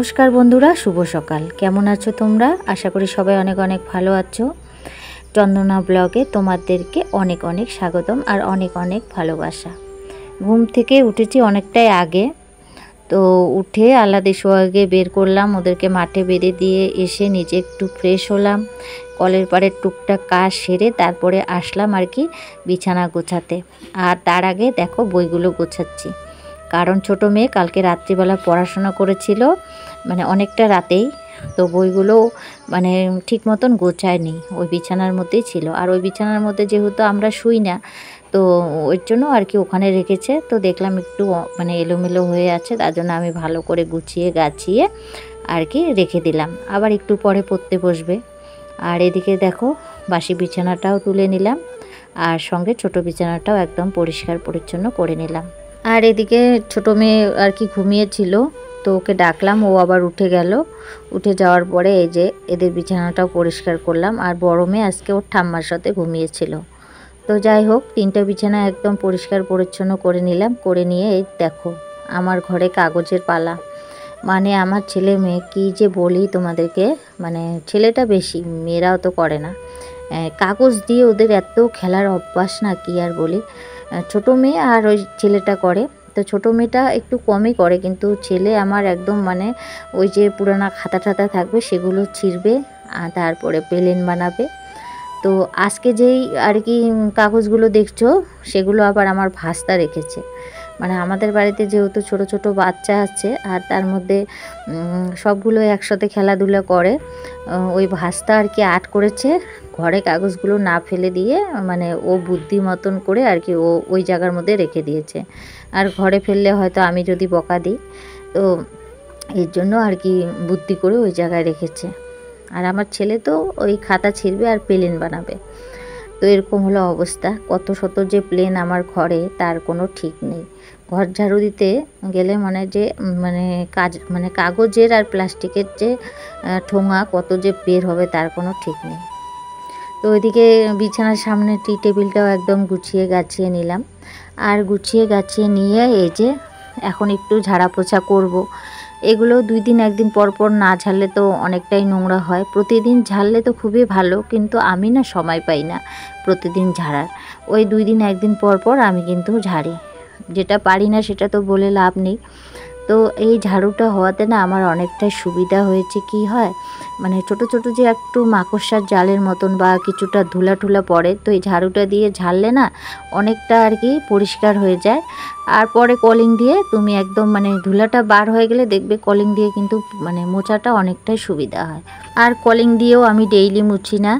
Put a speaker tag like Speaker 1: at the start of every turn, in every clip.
Speaker 1: নমস্কার বন্ধুরা, শুভ সকাল। কেমন আছো তোমরা? আশা করি সবাই অনেক অনেক ভালো আছো। চন্দনা ব্লগে তোমাদেরকে অনেক অনেক স্বাগতম আর অনেক অনেক ভালোবাসা। ঘুম থেকে উঠেছি অনেকটাই আগে, তো উঠে আলাদা সোহাগে বের করলাম, ওদেরকে মাঠে বেঁধে দিয়ে এসে নিজে একটু ফ্রেশ হলাম। কলের পাড়ের টুকটাক কাজ সেরে তারপরে আসলাম আর কি বিছানা গোছাতে। আর তার আগে দেখো বইগুলো গোছাচ্ছি, কারণ ছোটো মেয়ে কালকে রাত্রিবেলা পড়াশোনা করেছিল, মানে অনেকটা রাতেই। তো বইগুলো মানে ঠিক মতন গোছায়নি, ওই বিছানার মধ্যেই ছিল। আর ওই বিছানার মধ্যে যেহেতু আমরা শুই না, তো ওই জন্য আর কি ওখানে রেখেছে। তো দেখলাম একটু মানে এলোমেলো হয়ে আছে, তার জন্য আমি ভালো করে গুছিয়ে গাছিয়ে আর কি রেখে দিলাম। আবার একটু পরে পড়তে বসবে। আর এদিকে দেখো বাসি বিছানাটাও তুলে নিলাম, আর সঙ্গে ছোট বিছানাটাও একদম পরিষ্কার পরিচ্ছন্ন করে নিলাম। আর এদিকে ছোটো মেয়ে আর কি ঘুমিয়েছিল, তো ওকে ডাকলাম, ও আবার উঠে গেল। উঠে যাওয়ার পরে এই যে এদের বিছানাটাও পরিষ্কার করলাম। আর বড় মেয়ে আজকে ওর ঠাম্মার সাথে ঘুমিয়েছিল। তো যাই হোক, তিনটা বিছানা একদম পরিষ্কার পরিচ্ছন্ন করে নিলাম। করে নিয়ে এই দেখো আমার ঘরে কাগজের পালা। মানে আমার ছেলে মেয়ে কী যে বলি তোমাদেরকে, মানে ছেলেটা বেশি, মেয়েরাও তো করে না। কাগজ দিয়ে ওদের এত খেলার অভ্যাস না, কি আর বলি। ছোটো মেয়ে আর ওই ছেলেটা করে। তো ছোটো মেয়েটা একটু কমই করে, কিন্তু ছেলে আমার একদম মানে ওই যে পুরানা খাতা টাতা থাকবে সেগুলো ছিঁড়বে, তারপরে প্লেন বানাবে। তো আজকে যেই আর কি কাগজগুলো দেখছো, সেগুলো আবার আমার ভাস্তা রেখেছে। মানে আমাদের বাড়িতে যেহেতু ছোট ছোট বাচ্চা আছে, আর তার মধ্যে সবগুলো একসাথে খেলাধুলা করে, ওই ভাস্তা আর কি আর্ট করেছে ঘরে কাগজগুলো না ফেলে দিয়ে, মানে ও বুদ্ধি মতন করে আর কি ও ওই জায়গার মধ্যে রেখে দিয়েছে। আর ঘরে ফেললে হয়তো আমি যদি বকা দিই, তো এর জন্য আর কি বুদ্ধি করে ওই জায়গায় রেখেছে। আর আমার ছেলে তো ওই খাতা ছিঁড়বে আর প্লেন বানাবে। তো এরকম হলো অবস্থা। কত শত যে প্লেন আমার ঘরে, তার কোনো ঠিক নেই। ঘর ঝাড়ু দিতে গেলে মানে কাগজের আর প্লাস্টিকের যে ঠোঙা কত যে বের হবে তার কোনো ঠিক নেই। তো ওইদিকে বিছানার সামনে টি টেবিলটাও একদম গুছিয়ে গাছিয়ে নিলাম। আর গুছিয়ে গাছিয়ে নিয়ে এই যে এখন একটু ঝাড়া পোছা করব। এগুলো 2 দিন 1 দিন পর পর না ঝাড়লে তো অনেকটাই নোংরা হয়। প্রতিদিন ঝাড়লে তো খুবই ভালো, কিন্তু আমি না সময় পাই না প্রতিদিন ঝাড়ার। ওই 2 দিন 1 দিন পর পর আমি কিন্তু ঝাড়ি। যেটা পারি না সেটা তো বলে লাভ নেই। তো এই ঝাড়ুটা হওয়াতে না আমার অনেকটাই সুবিধা হয়েছে। কি হয়, মানে ছোট ছোট যে একটু মাকড়সার জালের মতন বা কিছুটা ধুলা টুলা পড়ে, তো এই ঝাড়ুটা দিয়ে ঝাড়লে না অনেকটা আর কি পরিষ্কার হয়ে যায়। আর পরে কলিং দিয়ে তুমি একদম মানে ধুলাটা বার হয়ে গেলে দেখবে কলিং দিয়ে কিন্তু মানে মোছাটা অনেকটাই সুবিধা হয়। আর কলিং দিয়েও আমি ডেইলি মুছি না,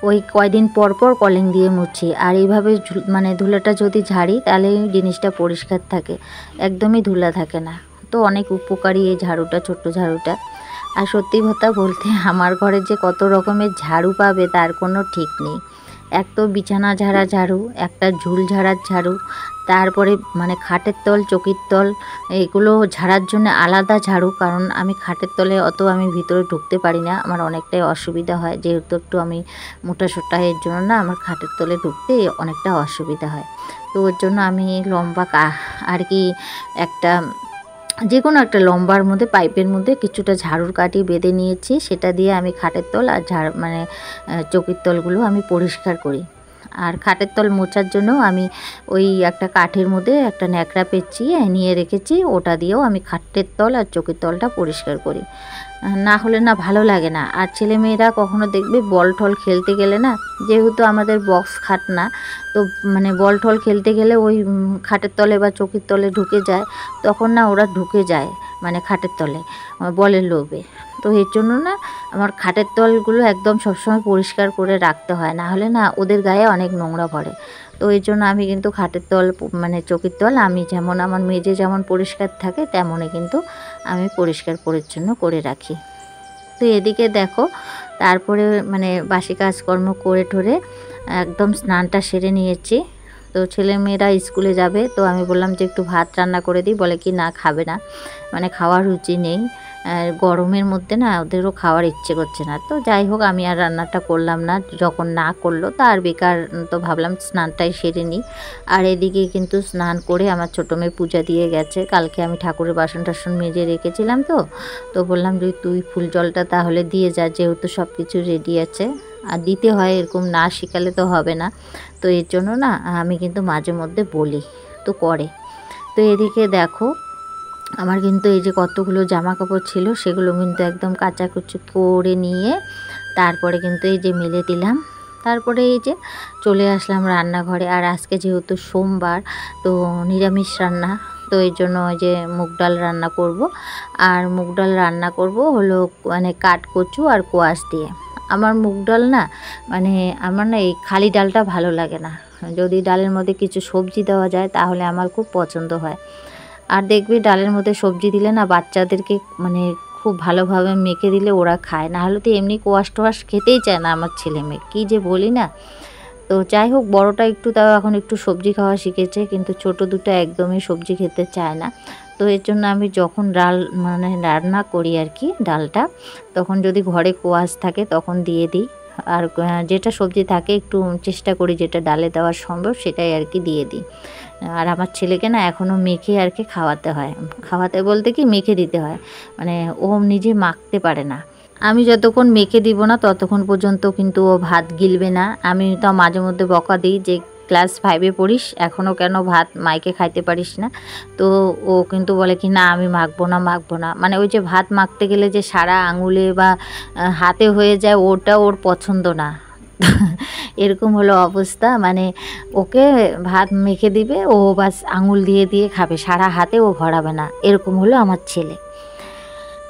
Speaker 1: ওই কয়দিন পর পর কলিং দিয়ে মুছি। আর এইভাবে মানে ধুলাটা যদি ঝাড়ি তাহলে জিনিসটা পরিষ্কার থাকে, একদমই ধুলা থাকে না। তো অনেক উপকারী এই ঝাড়ুটা, ছোট্ট ঝাড়ুটা। আর সত্যি কথা বলতে আমার ঘরে যে কত রকমের ঝাড়ু পাবে তার কোনো ঠিক নেই। এক তো বিছানা ঝাড়া ঝাড়ু, একটা ঝুল ঝাড়ার ঝাড়ু, তারপরে মানে খাটের তল চৌকির তল এগুলো ঝাড়ার জন্য আলাদা ঝাড়ু। কারণ আমি খাটের তলে অত আমি ভিতরে ঢুকতে পারি না, আমার অনেকটাই অসুবিধা হয়, যেহেতু একটু আমি মোটা সোটা, এর জন্য না আমার খাটের তলে ঢুকতে অনেকটা অসুবিধা হয়। তো ওর জন্য আমি লম্বা আর কি একটা যে কোনো একটা লম্বার মধ্যে পাইপের মধ্যে কিছুটা ঝাড়ুর কাঠি বেঁধে নিয়েছি, সেটা দিয়ে আমি খাটের তল আর চৌকির তলগুলো আমি পরিষ্কার করি। আর খাটের তল মোছার জন্য আমি ওই একটা কাঠের মধ্যে একটা ন্যাকড়া পেঁচিয়ে নিয়ে রেখেছি, ওটা দিয়েও আমি খাটের তল আর চৌকির তলটা পরিষ্কার করি। না হলে না ভালো লাগে না। আর ছেলেমেয়েরা কখনো দেখবে বল টল খেলতে গেলে না, যেহেতু আমাদের বক্স খাট না, তো মানে বল টল খেলতে গেলে ওই খাটের তলে বা চৌকির তলে ঢুকে যায়, তখন না ওরা ঢুকে যায় মানে খাটের তলে বলের লোভে। তো এর জন্য না আমার খাটের তলগুলো একদম সবসময় পরিষ্কার করে রাখতে হয়, না হলে না ওদের গায়ে অনেক নোংরা পড়ে। তো এর জন্য আমি কিন্তু খাটের তল মানে চৌকির তল আমি যেমন আমার মেঝে যেমন পরিষ্কার থাকে তেমনই কিন্তু আমি পরিষ্কার পরিচ্ছন্ন করে রাখি। তো এদিকে দেখো তারপরে মানে বাসি কাজকর্ম করে ঠরে একদম স্নানটা সেরে নিয়েছি। তো ছেলেমেয়েরা স্কুলে যাবে, তো আমি বললাম যে একটু ভাত রান্না করে দিই, বলে কি না খাবে না, মানে খাওয়ার রুচি নেই। গরমের মধ্যে না ওদেরও খাওয়ার ইচ্ছে করছে না। তো যাই হোক আমি আর রান্নাটা করলাম না, যখন না করলো তা আর বেকার, তো ভাবলাম স্নানটাই সেরে নিই। আর এদিকে কিন্তু স্নান করে আমার ছোটো মেয়ে পূজা দিয়ে গেছে। কালকে আমি ঠাকুরের বাসন টাসন মেজে রেখেছিলাম, তো বললাম যে তুই ফুল জলটা তাহলে দিয়ে যা, যেহেতু সব কিছু রেডি আছে। আর দিতে হয়, এরকম না শিখালে তো হবে না। তো এর জন্য না আমি কিন্তু মাঝে মধ্যে বলি, তো করে। তো এদিকে দেখো আমার কিন্তু এই যে কতগুলো জামা কাপড় ছিল সেগুলো কিন্তু একদম কাচাকুচি করে নিয়ে তারপরে কিন্তু এই যে মেলে দিলাম। তারপরে এই যে চলে আসলাম রান্নাঘরে। আর আজকে যেহেতু সোমবার, তো নিরামিষ রান্না, তো এই জন্য ওই যে মুগ ডাল রান্না করব। আর মুগ ডাল রান্না করব হলো মানে কাঠকচু আর কোয়াশ দিয়ে। আমার মুগ ডাল না মানে আমার না এই খালি ডালটা ভালো লাগে না, যদি ডালের মধ্যে কিছু সবজি দেওয়া যায় তাহলে আমার খুব পছন্দ হয়। আর দেখবি ডালের মধ্যে সবজি দিলে না বাচ্চাদেরকে মানে খুব ভালোভাবে মেখে দিলে ওরা খায়, না হলে তো এমনি কোয়াশ টোয়াশ খেতেই চায় না আমার ছেলে মেয়ে, কী যে বলি না। তো যাই হোক বড়টা একটু তাও এখন একটু সবজি খাওয়া শিখেছে, কিন্তু ছোট দুটো একদমই সবজি খেতে চায় না। তো এর জন্য আমি যখন ডাল মানে রান্না করি আর কি ডালটা, তখন যদি ঘরে কোয়াশ থাকে তখন দিয়ে দিই। আর যেটা সবজি থাকে একটু চেষ্টা করি যেটা ডালে দেওয়া সম্ভব সেটাই আর কি দিয়ে দিই। আর আমার ছেলেকে না এখনও মেখে আর কি খাওয়াতে হয়, খাওয়াতে বলতে কি মেখে দিতে হয়, মানে ও নিজে মাখতে পারে না। আমি যতক্ষণ মেখে দিব না ততক্ষণ পর্যন্ত কিন্তু ও ভাত গিলবে না। আমি তো মাঝে মধ্যে বকা দিই যে ক্লাস 5-এ পড়িস, এখনও কেন ভাত মাইকে খাইতে পারিস না। তো ও কিন্তু বলে কি না আমি মাখবো না, মানে ওই যে ভাত মাখতে গেলে যে সারা আঙুলে বা হাতে হয়ে যায় ওটা ওর পছন্দ না। এরকম হলো অবস্থা, মানে ওকে ভাত মেখে দিবে, ও বাস আঙুল দিয়ে দিয়ে খাবে, সারা হাতে ও ভরাবে না, এরকম হলো আমার ছেলে।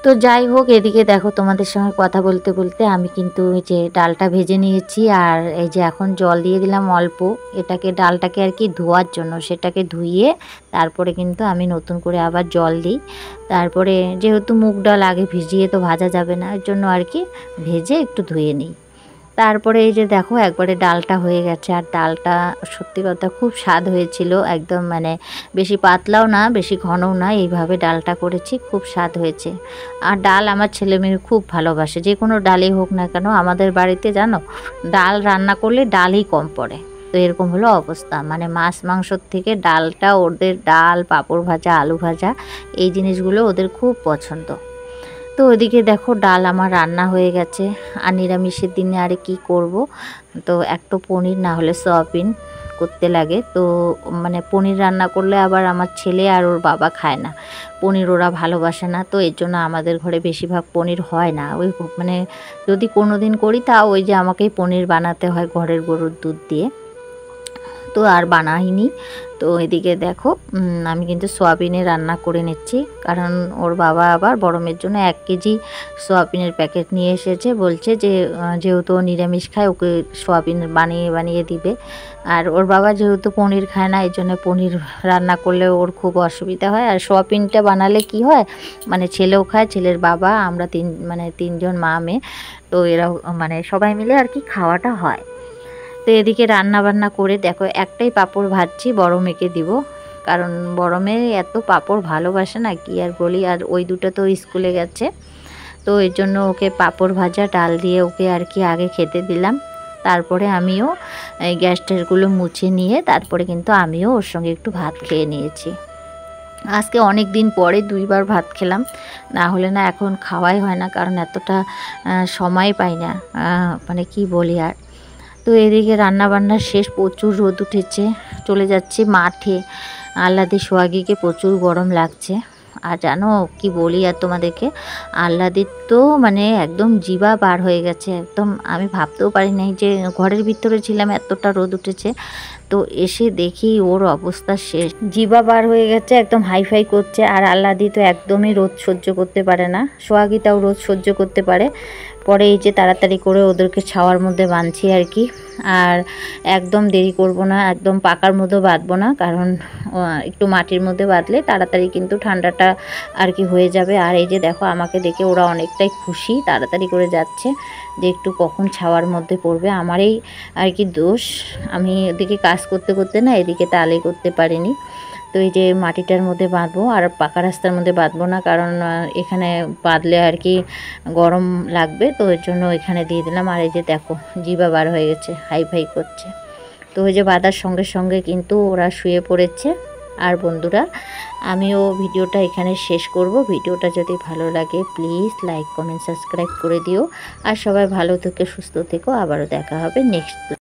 Speaker 1: তো যাই হোক এদিকে দেখো তোমাদের সঙ্গে কথা বলতে বলতে আমি কিন্তু এই যে ডালটা ভেজে নিয়েছি। আর এই যে এখন জল দিয়ে দিলাম অল্প, এটাকে ডালটাকে আর কি ধোয়ার জন্য, সেটাকে ধুইয়ে তারপরে কিন্তু আমি নতুন করে আবার জল দিই। তারপরে যেহেতু মুগ ডাল আগে ভিজিয়ে তো ভাজা যাবে না, এর জন্য আর কি ভেজে একটু ধুয়ে নিই। তারপরে এই যে দেখো একবারে ডালটা হয়ে গেছে। আর ডালটা সত্যি কথা খুব স্বাদ হয়েছিল, একদম মানে বেশি পাতলাও না বেশি ঘনও না, এইভাবে ডালটা করেছি, খুব স্বাদ হয়েছে। আর ডাল আমার ছেলে মেয়ে খুব ভালোবাসে, যে কোনো ডালই হোক না কেন। আমাদের বাড়িতে জানো ডাল রান্না করলে ডালই কম পড়ে। তো এরকম হলো অবস্থা, মানে মাছ মাংসর থেকে ডালটা ওদের, ডাল পাঁপড় ভাজা আলু ভাজা এই জিনিসগুলো ওদের খুব পছন্দ। তো ওইদিকে দেখো ডাল আমার রান্না হয়ে গেছে। আর নিরামিষের দিনে আরে কি করব, তো একটু পনির না হলে সয়াবিন করতে লাগে। তো মানে পনির রান্না করলে আবার আমার ছেলে আর ওর বাবা খায় না, পনির ওরা ভালোবাসে না। তো এর জন্য আমাদের ঘরে বেশিরভাগ পনির হয় না। ওই মানে যদি কোনো দিন করি তাও ওই যে আমাকেই পনির বানাতে হয় ঘরের গরুর দুধ দিয়ে, তো আর বানাইনি। তো এদিকে দেখো আমি কিন্তু সয়াবিনে রান্না করে নিচ্ছি, কারণ ওর বাবা আবার বড় মেয়ের জন্য 1 কেজি সয়াবিনের প্যাকেট নিয়ে এসেছে, বলছে যে যেহেতু ও নিরামিষ খায় ওকে সয়াবিন বানিয়ে বানিয়ে দিবে। আর ওর বাবা যেহেতু পনির খায় না, এই জন্য পনির রান্না করলে ওর খুব অসুবিধা হয়। আর সয়াবিনটা বানালে কি হয়, মানে ছেলেও খায়, ছেলের বাবা, আমরা মানে 3 জন মা মেয়ে, তো এরা মানে সবাই মিলে আর কি খাওয়াটা হয়। তো এদিকে রান্না বান্না করে দেখো একটাই পাঁপড় ভাজছি, বড় মেয়েকে দিব, কারণ বড় মেয়ে এত পাঁপড় ভালোবাসে না কি আর বলি। আর ওই দুটো তো স্কুলে গেছে, তো এর জন্য ওকে পাঁপড় ভাজা ডাল দিয়ে ওকে আর কি আগে খেতে দিলাম। তারপরে আমিও এই গ্যাস ট্যাসগুলো মুছে নিয়ে তারপরে কিন্তু আমিও ওর সঙ্গে একটু ভাত খেয়ে নিয়েছি। আজকে অনেক দিন পরে 2বার ভাত খেলাম, না হলে না এখন খাওয়াই হয় না, কারণ এতটা সময় পাই না, মানে কি বলি আর। তো এদিকে রান্নাবান্না শেষ, প্রচুর রোদ উঠেছে, চলে যাচ্ছি মাঠে। আহ্লাদি সোহাগীকে প্রচুর গরম লাগছে। আর জানো কি বলি আর তোমাদেরকে, আহ্লাদির তো মানে একদম জিভা বার হয়ে গেছে, একদম আমি ভাবতেও পারি নাই যে ঘরের ভিতরে ছিলাম এতটা রোদ উঠেছে। তো এসে দেখি ওর অবস্থা শেষ, জিভা বার হয়ে গেছে, একদম হাইফাই করছে। আর আহ্লাদি তো একদমই রোদ সহ্য করতে পারে না, সোহাগী তাও রোদ সহ্য করতে পারে। পরে এই যে তাড়াতাড়ি করে ওদেরকে ছাওয়ার মধ্যে বাঁধছি আর কি। আর একদম দেরি করব না, একদম পাকার মধ্যে বাঁধবো না, কারণ একটু মাটির মধ্যে বাঁধলে তাড়াতাড়ি কিন্তু ঠান্ডাটা আর কি হয়ে যাবে। আর এই যে দেখো আমাকে দেখে ওরা অনেকটাই খুশি, তাড়াতাড়ি করে যাচ্ছে যে একটু কখন ছাওয়ার মধ্যে পড়বে। আমারই আর কি দোষ, আমি ওদিকে কাজ করতে করতে না এদিকে তালে করতে পারিনি। তো এই যে মাটিটার মধ্যে বাঁধবো, আর পাকা রাস্তার মধ্যে বাঁধবো না, কারণ এখানে বাঁধলে আর কি গরম লাগবে, তো এর জন্য এখানে দিয়ে দিলাম। আর এই যে দেখো জিভা বার হয়ে গেছে, হাই ফাই করছে। তো ওই যে বাঁধার সঙ্গে সঙ্গে কিন্তু ওরা শুয়ে পড়েছে। আর বন্ধুরা, আমিও ভিডিওটা এখানে শেষ করব। ভিডিওটা যদি ভালো লাগে প্লিজ লাইক কমেন্ট সাবস্ক্রাইব করে দিও। আর সবাই ভালো থেকো, সুস্থ থেকো। আবারও দেখা হবে নেক্সট